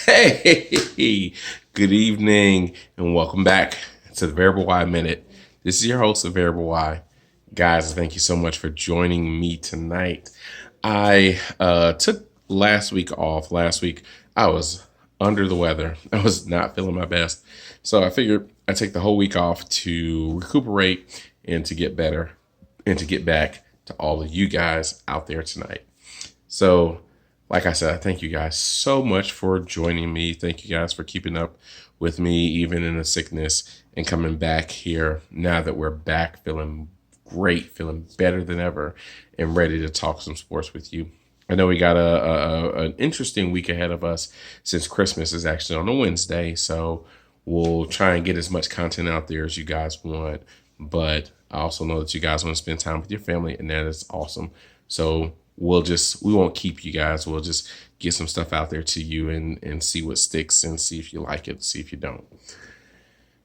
Hey, good evening, and welcome back to the Variable Y Minute. This is your host of Variable Y. Guys, thank you so much for joining me tonight. I took last week off. Last week, I was under the weather. I was not feeling my best. So I figured I'd take the whole week off to recuperate and to get better and to get back to all of you guys out there tonight. So, like I said, I thank you guys so much for joining me. Thank you guys for keeping up with me, even in the sickness, and coming back here now that we're back feeling great, feeling better than ever, and ready to talk some sports with you. I know we got an interesting week ahead of us since Christmas is actually on a Wednesday. So we'll try and get as much content out there as you guys want. But I also know that you guys want to spend time with your family, and that is awesome. So we won't keep you guys. We'll just get some stuff out there to you and see what sticks and see if you like it, see if you don't.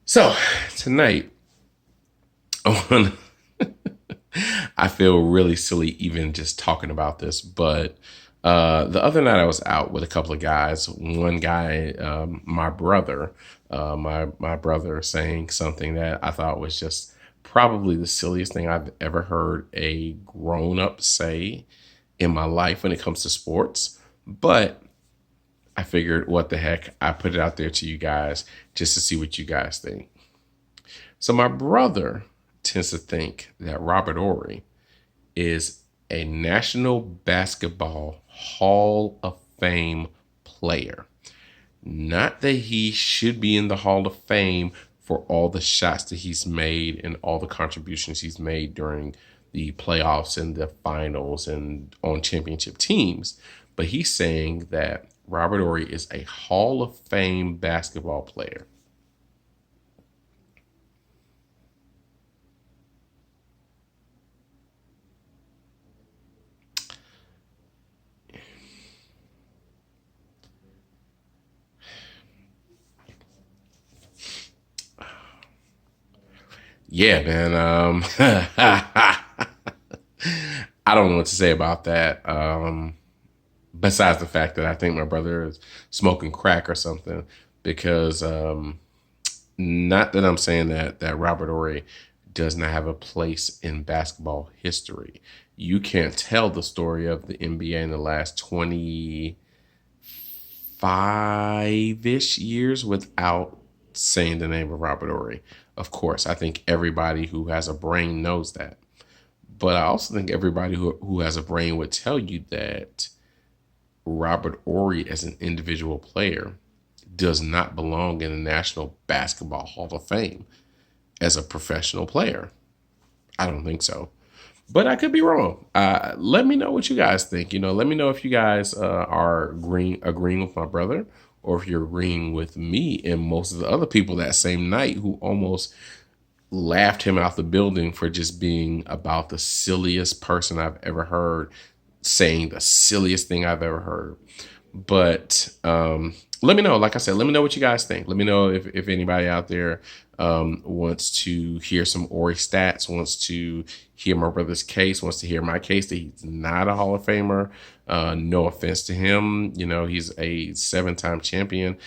So tonight, I feel really silly even just talking about this, but the other night I was out with a couple of guys. One guy, my brother, my brother saying something that I thought was just probably the silliest thing I've ever heard a grown up say in my life when it comes to sports. But I figured, what the heck? I put it out there to you guys just to see what you guys think. So my brother tends to think that Robert Horry is a National Basketball Hall of Fame player. Not that he should be in the Hall of Fame for all the shots that he's made and all the contributions he's made during the playoffs and the finals and on championship teams. But he's saying that Robert Horry is a Hall of Fame basketball player. Yeah, man. I don't know what to say about that. Besides the fact that I think my brother is smoking crack or something, because not that I'm saying that Robert Horry does not have a place in basketball history. You can't tell the story of the NBA in the last 25-ish years without saying the name of Robert Horry. Of course, I think everybody who has a brain knows that. But I also think everybody who has a brain would tell you that Robert Horry as an individual player does not belong in the National Basketball Hall of Fame as a professional player. I don't think so. But I could be wrong. Let me know what you guys think. Let me know if you guys are agreeing with my brother, or if you're agreeing with me and most of the other people that same night who almost laughed him out the building for just being about the silliest person I've ever heard saying the silliest thing I've ever heard. But let me know. Like I said, let me know what you guys think. Let me know if anybody out there wants to hear some Horry stats, wants to hear my brother's case, wants to hear my case that he's not a Hall of Famer. No offense to him. He's a 7-time champion.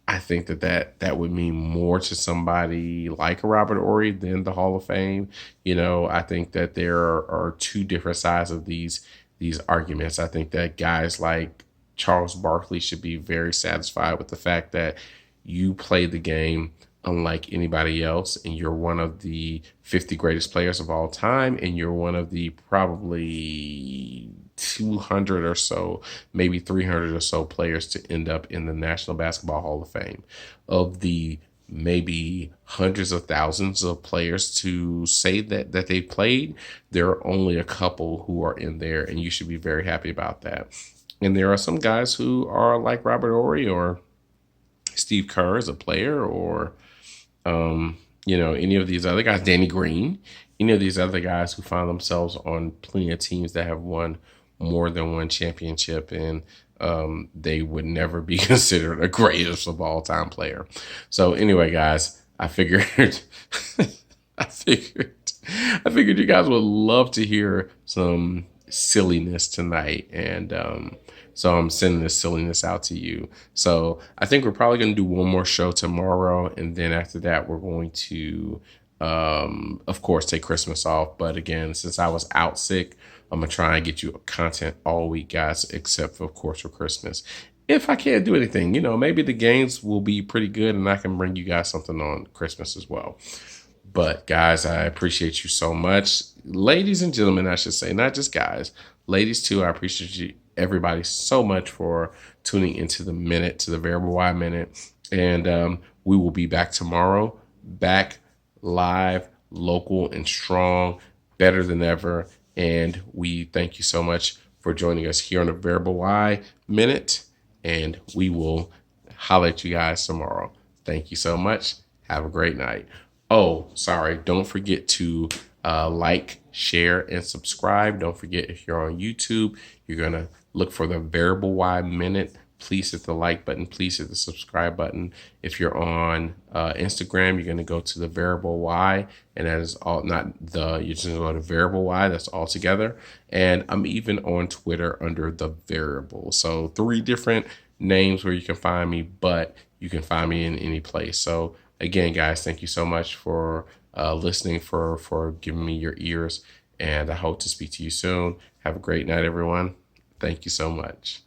I think that would mean more to somebody like Robert Horry than the Hall of Fame. I think that there are two different sides of these arguments. I think that guys like Charles Barkley should be very satisfied with the fact that you played the game unlike anybody else, and you're one of the 50 greatest players of all time, and you're one of the probably 200 or so, maybe 300 or so players to end up in the National Basketball Hall of Fame. Of the maybe hundreds of thousands of players to say that they played, there are only a couple who are in there, and you should be very happy about that. And there are some guys who are like Robert Horry or Steve Kerr as a player, or any of these other guys, Danny Green, any of these other guys who find themselves on plenty of teams that have won more than one championship, and they would never be considered a greatest of all time player. So anyway, guys, I figured I figured you guys would love to hear some silliness tonight. And so I'm sending this silliness out to you. So I think we're probably going to do one more show tomorrow. And then after that, we're going to, of course, take Christmas off. But again, since I was out sick, I'm going to try and get you content all week, guys, except for, of course, for Christmas. If I can't do anything, maybe the games will be pretty good and I can bring you guys something on Christmas as well. But guys, I appreciate you so much. Ladies and gentlemen, I should say, not just guys, ladies too. I appreciate you, everybody, so much for tuning into the Variable Y Minute. And we will be back tomorrow, back live, local and strong, better than ever. And we thank you so much for joining us here on the Variable Y Minute. And we will holler at you guys tomorrow. Thank you so much. Have a great night. Oh, sorry. Don't forget to like, share, and subscribe. Don't forget, if you're on YouTube, you're going to look for the Variable Y Minute. Please hit the like button. Please hit the subscribe button. If you're on Instagram, you're going to go to the Variable Y, and that is all, you're just going to go to Variable Y. That's all together. And I'm even on Twitter under the Variable. So 3 different names where you can find me, but you can find me in any place. So again, guys, thank you so much for listening, for giving me your ears, and I hope to speak to you soon. Have a great night, everyone. Thank you so much.